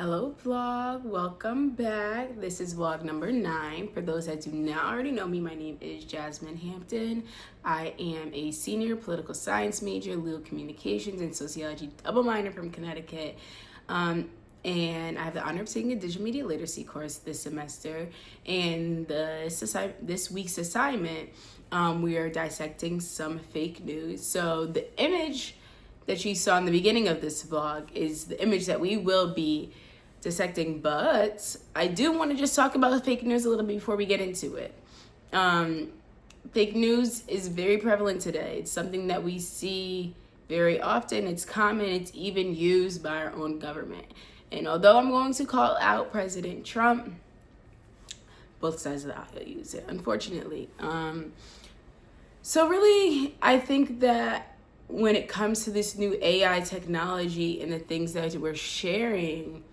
Hello vlog, welcome back. This is vlog number 9. For those that do not already know me, my name is Jasmine Hampton. I am a senior political science major, legal communications and sociology double minor from Connecticut. And I have the honor of taking a digital media literacy course this semester. And this week's assignment, we are dissecting some fake news. So the image that you saw in the beginning of this vlog is the image that we will be dissecting, but I do want to just talk about fake news a little bit before we get into it. Fake news is very prevalent today. It's something that we see very often. It's common. It's even used by our own government. And although I'm going to call out President Trump, both sides of the aisle use it, unfortunately. So really, I think that when it comes to this new AI technology and the things that we're sharing,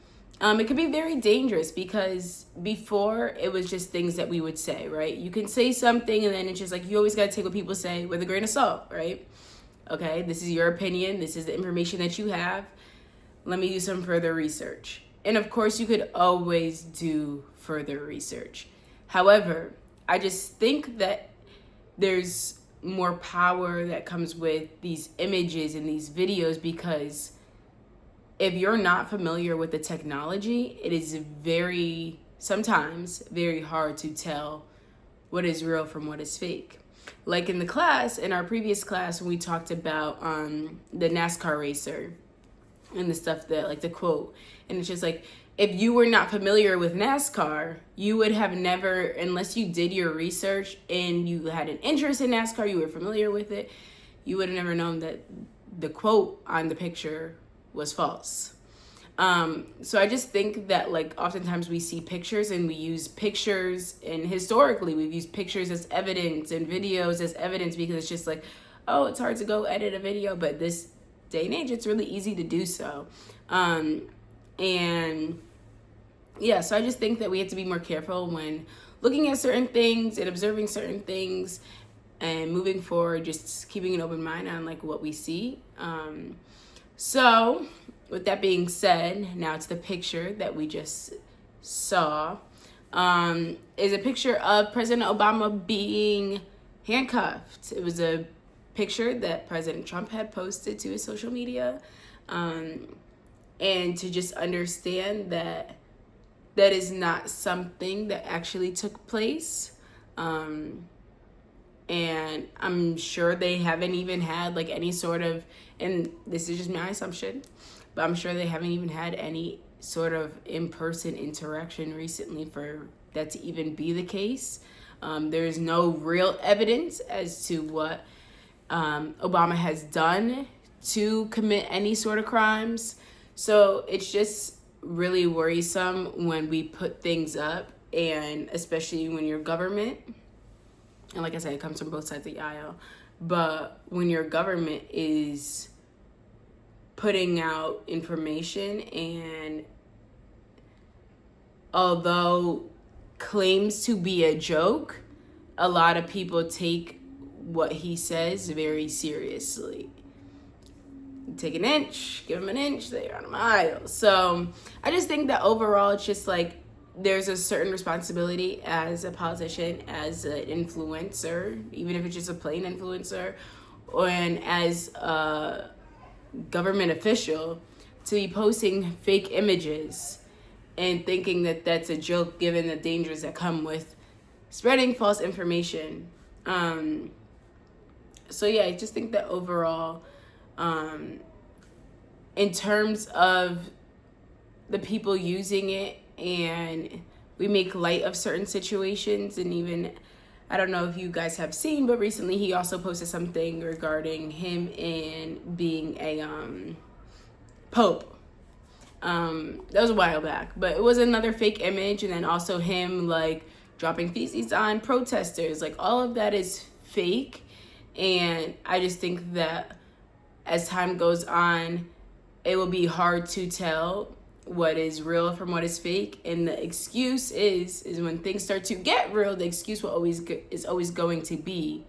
it can be very dangerous because before it was just things that we would say, right? You can say something and then it's just like, you always got to take what people say with a grain of salt, right? Okay, this is your opinion. This is the information that you have. Let me do some further research. And of course, you could always do further research. However, I just think that there's more power that comes with these images and these videos, because if you're not familiar with the technology, it is sometimes very hard to tell what is real from what is fake. Like in our previous class, when we talked about the NASCAR racer and the stuff that, like the quote, and it's just like, if you were not familiar with NASCAR, you would have never, unless you did your research and you had an interest in NASCAR, you were familiar with it, you would have never known that the quote on the picture was false. So I just think that, like, oftentimes we see pictures and we use pictures, and historically we've used pictures as evidence and videos as evidence because it's just like, oh, it's hard to go edit a video, but this day and age, it's really easy to do so. And yeah, so I just think that we have to be more careful when looking at certain things and observing certain things and moving forward, just keeping an open mind on like what we see. So with that being said, now it's the picture that we just saw, is a picture of President Obama being handcuffed. It was a picture that President Trump had posted to his social media. And to just understand that that is not something that actually took place. And I'm sure they haven't even had like any sort of, and this is just my assumption, but I'm sure they haven't even had any sort of in-person interaction recently for that to even be the case. There is no real evidence as to what Obama has done to commit any sort of crimes. So it's just really worrisome when we put things up, and especially when your government, and like I said, it comes from both sides of the aisle, but when your government is putting out information, and although claims to be a joke, a lot of people take what he says very seriously. Take an inch, give them an inch, they're on a mile. So I just think that overall, it's just like there's a certain responsibility as a politician, as an influencer, even if it's just a plain influencer, and as a government official, to be posting fake images and thinking that that's a joke given the dangers that come with spreading false information. So yeah, I just think that overall, in terms of the people using it, and we make light of certain situations, and even, I don't know if you guys have seen, but recently he also posted something regarding him and being a pope. That was a while back, but it was another fake image, and then also him like dropping feces on protesters. Like, all of that is fake, and I just think that as time goes on, it will be hard to tell what is real from what is fake. And the excuse is when things start to get real, the excuse is always going to be,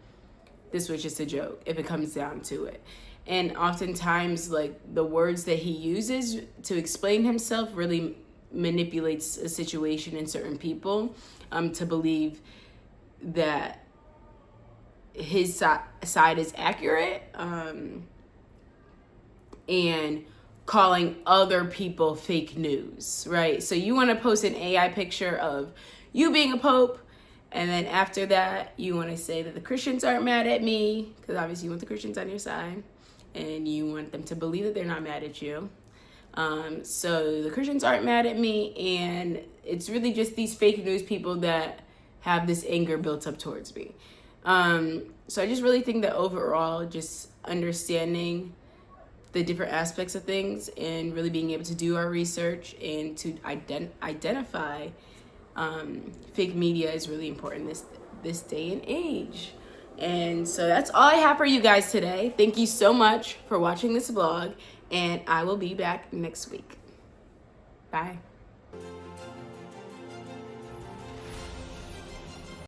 this was just a joke, if it comes down to it. And oftentimes, like, the words that he uses to explain himself really manipulates a situation in certain people to believe that his side is accurate, and calling other people fake news, right? So you want to post an AI picture of you being a pope, and then after that, you want to say that the Christians aren't mad at me, because obviously you want the Christians on your side, and you want them to believe that they're not mad at you. So the Christians aren't mad at me, and it's really just these fake news people that have this anger built up towards me. So I just really think that overall, just understanding the different aspects of things and really being able to do our research and to identify fake media is really important this day and age. And so that's all I have for you guys today. Thank you so much for watching this vlog, and I will be back next week. Bye.